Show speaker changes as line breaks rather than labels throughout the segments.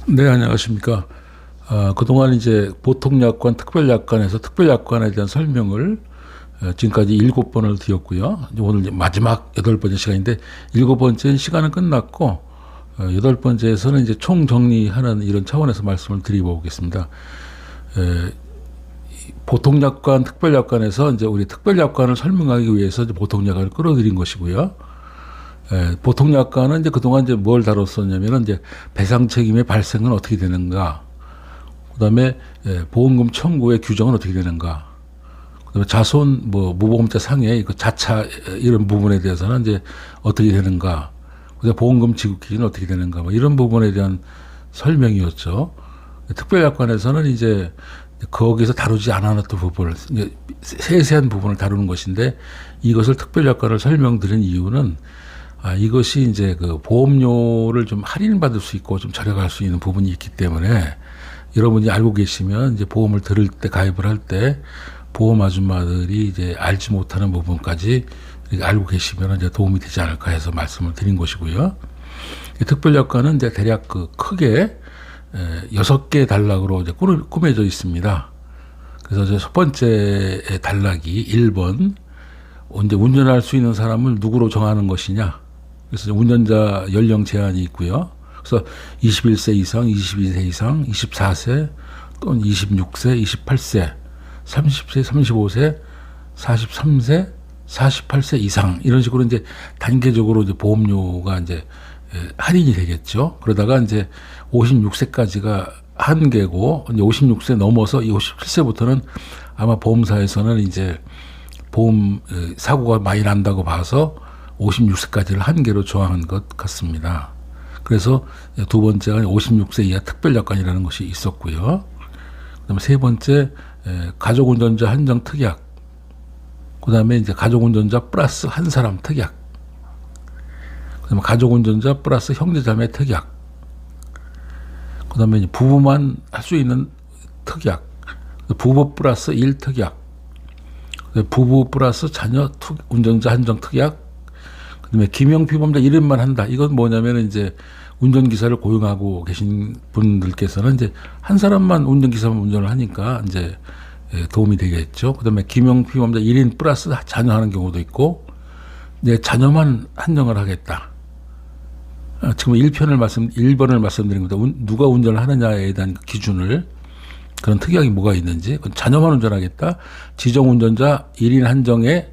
네, 안녕하십니까. 그동안 이제 보통약관, 특별약관에서 특별약관에 대한 설명을 지금까지 7번을 드렸고요. 이제 오늘 이제 마지막 8번째 시간인데, 7번째 시간은 끝났고, 8번째에서는 이제 총정리하는 이런 차원에서 말씀을 드리보겠습니다. 보통약관, 특별약관에서 이제 우리 특별약관을 설명하기 위해서 이제 보통약관을 끌어들인 것이고요. 보통약관은 이제 그동안 이제 뭘 다뤘었냐면은 이제 배상 책임의 발생은 어떻게 되는가, 그다음에 보험금 청구의 규정은 어떻게 되는가, 그다음에 자손 무보험자 상해 그 자차 이런 부분에 대해서는 이제 어떻게 되는가, 그다음에 보험금 지급 기준은 어떻게 되는가, 이런 부분에 대한 설명이었죠. 특별약관에서는 이제 거기서 다루지 않았던 부분을 이제 세세한 부분을 다루는 것인데, 이것을 특별약관을 설명드린 이유는 이것이 이제 그 보험료를 좀 할인받을 수 있고 좀 절약할 수 있는 부분이 있기 때문에, 여러분이 알고 계시면 이제 보험을 들을 때, 가입을 할 때 보험 아줌마들이 이제 알지 못하는 부분까지 알고 계시면 이제 도움이 되지 않을까 해서 말씀을 드린 것이고요. 특별약관은 이제 대략 크게 6개 단락으로 이제 꾸며져 있습니다. 그래서 이제 첫 번째 단락이 1번, 이제 운전할 수 있는 사람을 누구로 정하는 것이냐. 그래서 운전자 연령 제한이 있고요. 그래서 21세 이상, 22세 이상, 24세, 또는 26세, 28세, 30세, 35세, 43세, 48세 이상, 이런 식으로 이제 단계적으로 이제 보험료가 이제 할인이 되겠죠. 그러다가 이제 56세까지가 한계고, 이제 56세 넘어서 57세부터는 아마 보험사에서는 이제 보험 사고가 많이 난다고 봐서 56세까지를 한계로 정한 것 같습니다. 그래서 두 번째가 56세 이하 특별약관이라는 것이 있었고요. 그다음에 세 번째 가족운전자 한정 특약, 그다음에 이제 가족운전자 플러스 한 사람 특약, 그다음에 가족운전자 플러스 형제자매 특약, 그다음에 이제 부부만 할 수 있는 특약, 부부 플러스 일 특약, 부부 플러스 자녀 운전자 한정 특약, 그다음에 김영피보험자 이름만 한다. 이건 뭐냐면 이제 운전기사를 고용하고 계신 분들께서는 이제 한 사람만 운전기사만 운전을 하니까 이제 도움이 되겠죠. 그다음에 김영피보험자 1인 플러스 자녀 하는 경우도 있고, 이제 자녀만 한정을 하겠다. 지금 1번을 말씀드린 겁니다. 누가 운전을 하느냐에 대한 기준을, 그런 특약이 뭐가 있는지, 자녀만 운전하겠다. 지정운전자 1인 한정에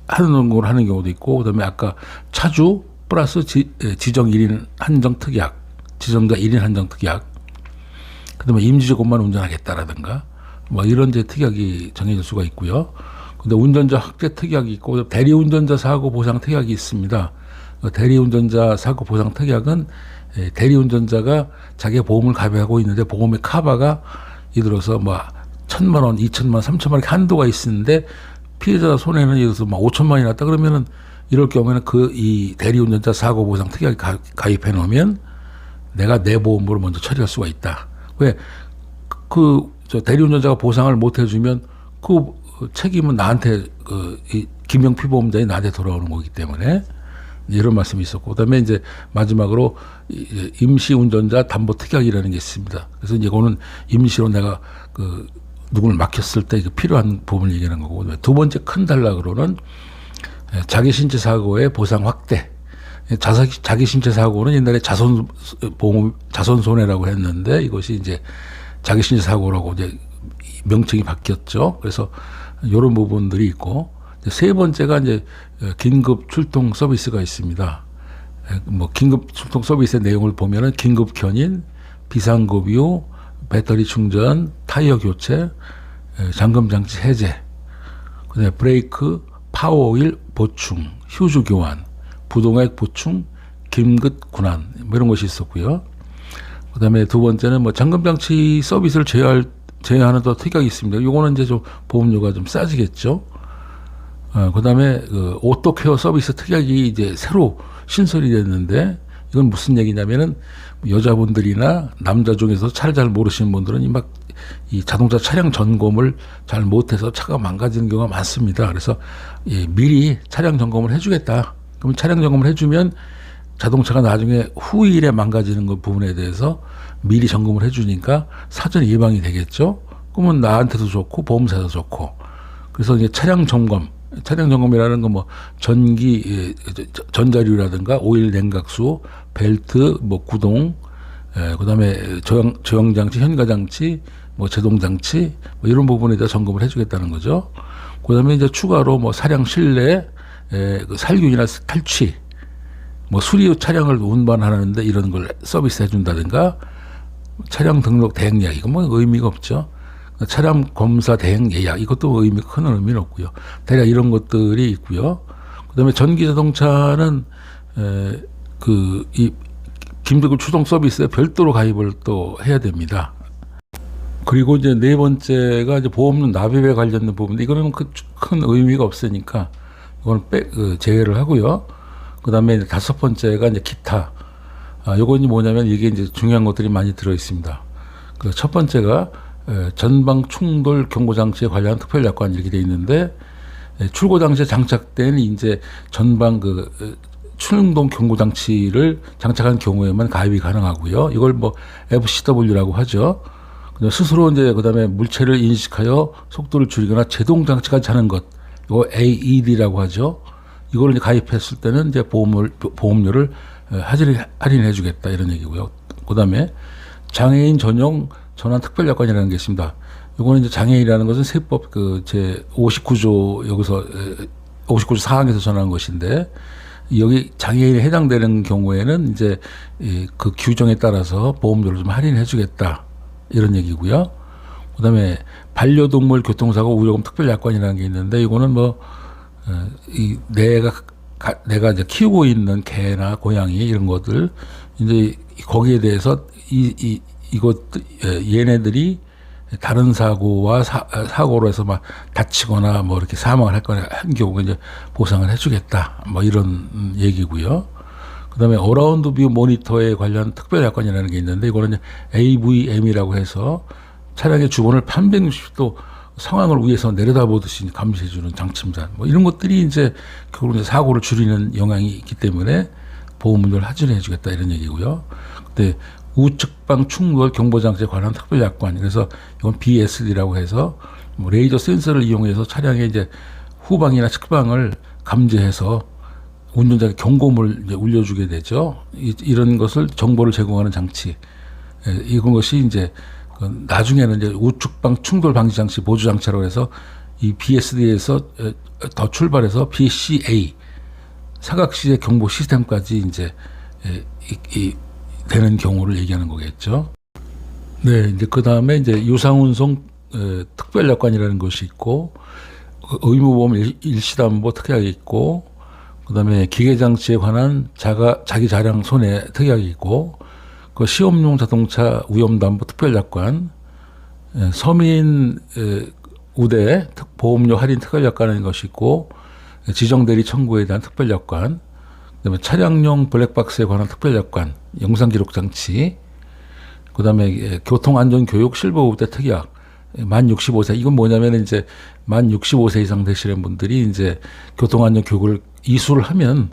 하는 걸 하는 경우도 있고, 그다음에 아까 차주 플러스 지정 1인 한정 특약, 지정자 1인 한정 특약, 그다음에 임시조건만 운전하겠다라든가 이런 이제 특약이 정해질 수가 있고요. 근데 운전자 학대 특약이 있고, 대리운전자 사고 보상 특약이 있습니다. 대리운전자 사고 보상 특약은 대리운전자가 자기가 보험을 가입하고 있는데 보험의 카바가 예를 들어서 1,000만 원, 2,000만 원, 3,000만 원 한도가 있는데 피해자 손해는 예를 들어서 5천만 원이 났다 그러면은, 이럴 경우에는 이 대리운전자 사고 보상 특약에 가입해 놓으면 내가 내 보험으로 먼저 처리할 수가 있다. 왜? 저 대리운전자가 보상을 못 해주면 그 책임은 나한테, 이 김영피 보험자에 나한테 돌아오는 거기 때문에, 이런 말씀이 있었고, 그다음에 이제 마지막으로 임시운전자 담보 특약이라는 게 있습니다. 그래서 이제 그거는 임시로 내가 누구를 맡겼을 때 필요한 부분을 얘기하는 거고, 두 번째 큰 단락으로는 자기 신체 사고의 보상 확대. 자기 신체 사고는 옛날에 자손 손해라고 했는데, 이것이 이제 자기 신체 사고라고 이제 명칭이 바뀌었죠. 그래서 이런 부분들이 있고, 세 번째가 이제 긴급 출동 서비스가 있습니다. 긴급 출동 서비스의 내용을 보면은 긴급 견인, 비상급유, 배터리 충전, 타이어 교체, 잠금 장치 해제, 그다음에 브레이크, 파워 오일 보충, 휴즈 교환, 부동액 보충, 긴급 군환, 이런 것이 있었고요. 그다음에 두 번째는 잠금 장치 서비스를 제외하는 또 특약이 있습니다. 이거는 이제 좀 보험료가 좀 싸지겠죠. 그다음에 오토케어 서비스 특약이 이제 새로 신설이 됐는데, 이건 무슨 얘기냐면은 여자분들이나 남자 중에서 차를 잘 모르시는 분들은 이 자동차 차량 점검을 잘 못해서 차가 망가지는 경우가 많습니다. 그래서 미리 차량 점검을 해주겠다. 그럼 차량 점검을 해주면 자동차가 나중에 후일에 망가지는 그 부분에 대해서 미리 점검을 해주니까 사전 예방이 되겠죠. 그러면 나한테도 좋고 보험사도 좋고. 그래서 이제 차량 점검이라는 건 뭐 전기, 전자류라든가 오일 냉각수, 벨트, 뭐 구동, 그다음에 조형 장치, 현가 장치, 뭐 제동 장치, 뭐 이런 부분에 대해 점검을 해주겠다는 거죠. 그다음에 이제 추가로 뭐 차량 실내 그 살균이나 탈취, 뭐 수리 차량을 운반하는데 이런 걸 서비스 해준다든가, 차량 등록 대행 예약, 이건 뭐 의미가 없죠. 차량 검사 대행 예약, 이것도 큰 의미는 없고요. 대략 이런 것들이 있고요. 그다음에 전기 자동차는 이 긴급 추동 서비스에 별도로 가입을 또 해야 됩니다. 그리고 이제 네 번째가 이제 보험료 납입에 관련된 부분인데, 이거는 큰 의미가 없으니까 이건 제외를 하고요. 그다음에 다섯 번째가 이제 기타. 요건이 뭐냐면 이게 이제 중요한 것들이 많이 들어 있습니다. 그 첫 번째가 전방 충돌 경고 장치에 관련한 특별 약관 이렇게 돼 있는데, 출고 당시에 장착된 이제 전방 충동 경고 장치를 장착한 경우에만 가입이 가능하고요. 이걸 뭐 FCW라고 하죠. 스스로 이제 그다음에 물체를 인식하여 속도를 줄이거나 제동 장치까지 하는 것, 이거 AED라고 하죠. 이걸 이제 가입했을 때는 이제 보험료를 할인해 주겠다, 이런 얘기고요. 그다음에 장애인 전용 전환 특별 약관이라는 게 있습니다. 이거는 이제 장애인이라는 것은 세법 제 59조 여기서 59조 4항에서 전한 것인데, 여기 장애인에 해당되는 경우에는 이제 그 규정에 따라서 보험료를 좀 할인해 주겠다, 이런 얘기고요. 그다음에 반려동물 교통사고 우려금 특별 약관이라는 게 있는데, 이거는 뭐 내가 이제 키우고 있는 개나 고양이 이런 것들, 이제 거기에 대해서 얘네들이 다른 사고로 해서 막 다치거나 뭐 이렇게 사망을 한 경우에 이제 보상을 해주겠다, 뭐 이런 얘기고요. 그다음에 어라운드 뷰 모니터에 관련 특별 약관이라는 게 있는데, 이거는 AVM이라고 해서 차량의 주변을 360도 상황을 위에서 내려다보듯이 감시해주는 장치입니다. 뭐 이런 것들이 이제 결국 이제 사고를 줄이는 영향이 있기 때문에 보험료를 할인해주겠다, 이런 얘기고요. 근데 우측방 충돌 경보 장치에 관한 특별 약관, 그래서 이건 BSD라고 해서 뭐 레이저 센서를 이용해서 차량의 이제 후방이나 측방을 감지해서 운전자에게 경고음을 이제 울려주게 되죠. 이런 것을 정보를 제공하는 장치. 이런 것이 이제 나중에는 이제 우측방 충돌 방지 장치 보조 장치라고 해서 이 BSD에서 더 출발해서 BCA 사각시제 경보 시스템까지 이제 되는 경우를 얘기하는 거겠죠. 네, 이제 그 다음에 이제 유상운송 특별 약관이라는 것이 있고, 의무보험 일시담보 특약이 있고, 그 다음에 기계장치에 관한 자기 차량 손해 특약이 있고, 그 시험용 자동차 위험담보 특별 약관, 서민 우대 보험료 할인 특별 약관인 것이 있고, 지정대리 청구에 대한 특별 약관, 그다음에 차량용 블랙박스에 관한 특별 약관, 영상 기록 장치, 그다음에 교통안전교육 실버우대 특약, 만 65세, 이건 뭐냐면 이제 만 65세 이상 되시는 분들이 이제 교통안전 교육을 이수를 하면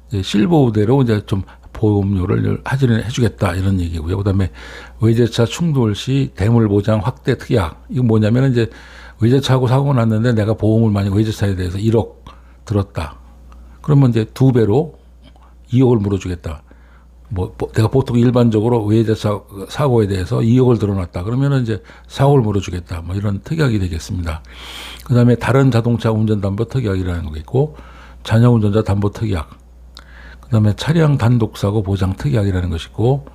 이제 실버우대로 이제 좀 보험료를 할인을 해주겠다, 이런 얘기고요. 그다음에 외제차 충돌 시 대물 보장 확대 특약, 이건 뭐냐면 이제 외제차하고 사고 났는데 내가 보험을 만약 외제차에 대해서 1억 들었다. 그러면 이제 2배로 2억을 물어주겠다. 뭐 내가 보통 일반적으로 외제차 사고에 대해서 2억을 들어놨다. 그러면은 이제 4억을 물어주겠다. 뭐 이런 특약이 되겠습니다. 그다음에 다른 자동차 운전담보 특약이라는 거 있고, 자녀 운전자 담보 특약, 그다음에 차량 단독 사고 보장 특약이라는 것이 있고,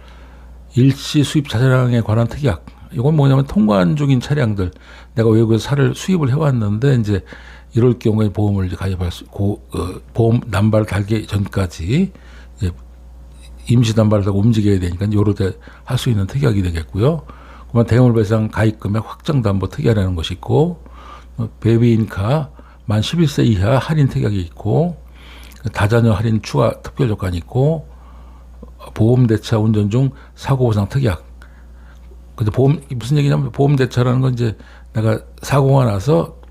일시 수입 차량에 관한 특약. 이건 뭐냐면 통관 중인 차량들, 내가 외국에서 차를 수입을 해왔는데 이제 이럴 경우에 보험을 이제 가입할 수, 보험 남발 달기 전까지 이제 임시 남발을 하고 움직여야 되니까 요럴 때 할 수 있는 특약이 되겠고요. 그러면 대물 배상 가입 금액 확정 담보 특약이라는 것이 있고, 베비인카 만 11세 이하 할인 특약이 있고, 다자녀 할인 추가 특별 조건이 있고, 보험대차 운전 중 사고 보상 특약. 근데 무슨 얘기냐면 보험대차라는 건 이제 내가 사고가 나서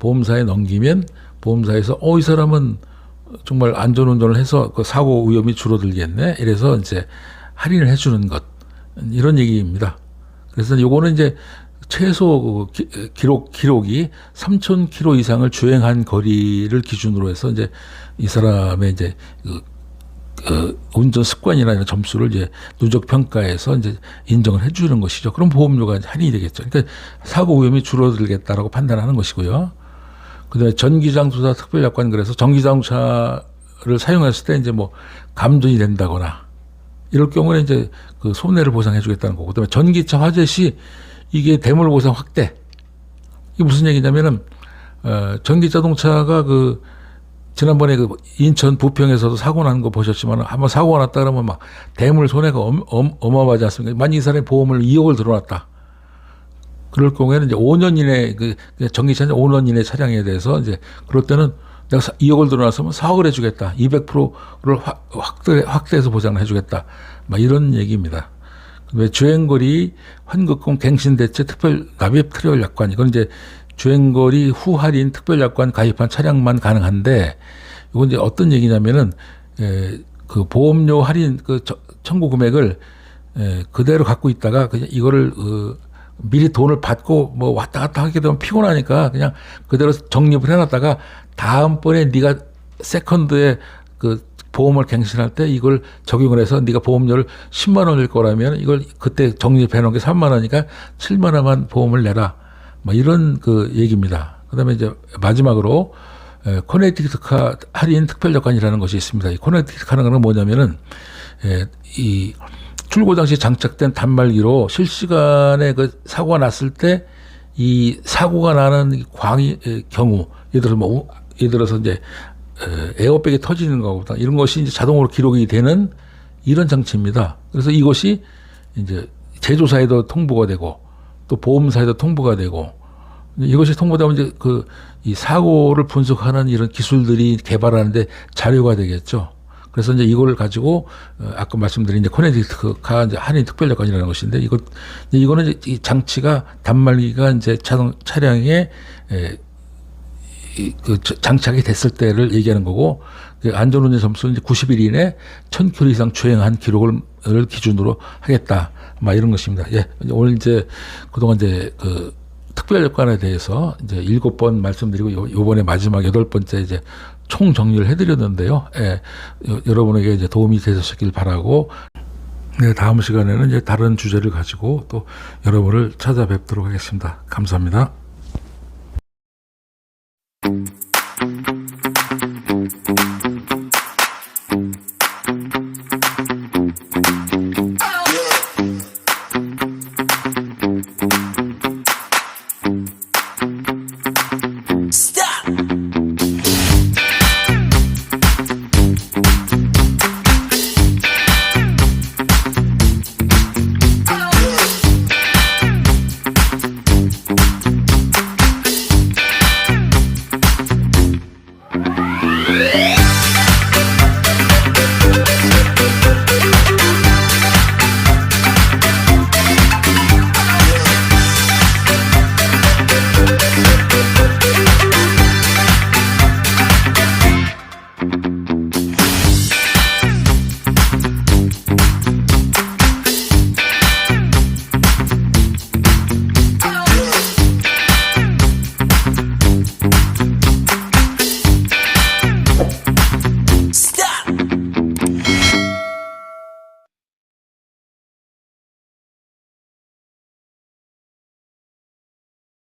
보험사에 넘기면 보험사에서 이 사람은 정말 안전운전을 해서 그 사고 위험이 줄어들겠네. 이래서 이제 할인을 해주는 것, 이런 얘기입니다. 그래서 요거는 이제 최소 기록이 3,000km 이상을 주행한 거리를 기준으로 해서 이제 이 사람의 이제 운전 습관이나 이런 점수를 이제 누적 평가해서 이제 인정을 해주는 것이죠. 그럼 보험료가 할인이 되겠죠. 그러니까 사고 위험이 줄어들겠다라고 판단하는 것이고요. 그다음에 전기자동차 특별약관, 그래서 전기자동차를 사용했을 때 이제 뭐 감전이 된다거나 이럴 경우에 이제 그 손해를 보상해주겠다는 거고, 그다음에 전기차 화재 시 이게 대물 보상 확대. 이게 무슨 얘기냐면은 전기자동차가 그 지난번에 그 인천 부평에서도 사고 난 거 보셨지만, 한번 사고가 났다 그러면 막 대물 손해가 어마어마하지 않습니까? 만약 이 사람이 보험을 2억을 들어놨다. 그럴 경우에는 이제 5년 이내 그 전기차는 5년 이내 차량에 대해서 이제 그럴 때는 내가 2억을 들어놨으면 4억을 해주겠다. 200%를 확대해서 보장을 해주겠다. 막 이런 얘기입니다. 주행거리 환급금 갱신대체 특별 납입 트리얼 약관, 이건 이제 주행거리 후 할인 특별 약관 가입한 차량만 가능한데, 이건 이제 어떤 얘기냐면은 그 보험료 할인 그 청구 금액을 그대로 갖고 있다가 그냥 이거를 미리 돈을 받고 뭐 왔다 갔다 하게 되면 피곤하니까 그냥 그대로 적립을 해놨다가 다음번에 네가 세컨드에 그 보험을 갱신할 때 이걸 적용을 해서 네가 보험료를 10만 원일 거라면 이걸 그때 적립해 놓은 게 3만 원이니까 7만 원만 보험을 내라. 뭐 이런 그 얘기입니다. 그다음에 이제 마지막으로 커넥티드카 할인 특별약관이라는 것이 있습니다. 이 커넥티드카는 건 뭐냐면은 이 출고 당시 장착된 단말기로 실시간에 그 사고가 났을 때 이 사고가 나는 경우, 예를 들어서 이제 에어백이 터지는 거보다 이런 것이 이제 자동으로 기록이 되는 이런 장치입니다. 그래서 이것이 이제 제조사에도 통보가 되고 또 보험사에도 통보가 되고, 이것이 통보되면 이제 이 사고를 분석하는 이런 기술들이 개발하는데 자료가 되겠죠. 그래서 이제 이걸 가지고 아까 말씀드린 이제 커넥티드카 할인 특별약관이라는 것인데, 이거는 이제 이 장치가 단말기가 이제 자동 차량에 장착이 됐을 때를 얘기하는 거고, 안전운전 점수는 이제 90일 이내 1,000km 이상 주행한 기록을 기준으로 하겠다. 막 이런 것입니다. 예. 오늘 이제 그동안 이제 그 특별약관에 대해서 이제 7번 말씀드리고 요번에 마지막 8번째 이제 총 정리를 해드렸는데요. 예. 여러분에게 이제 도움이 되셨길 바라고, 네, 다음 시간에는 이제 다른 주제를 가지고 또 여러분을 찾아뵙도록 하겠습니다. 감사합니다.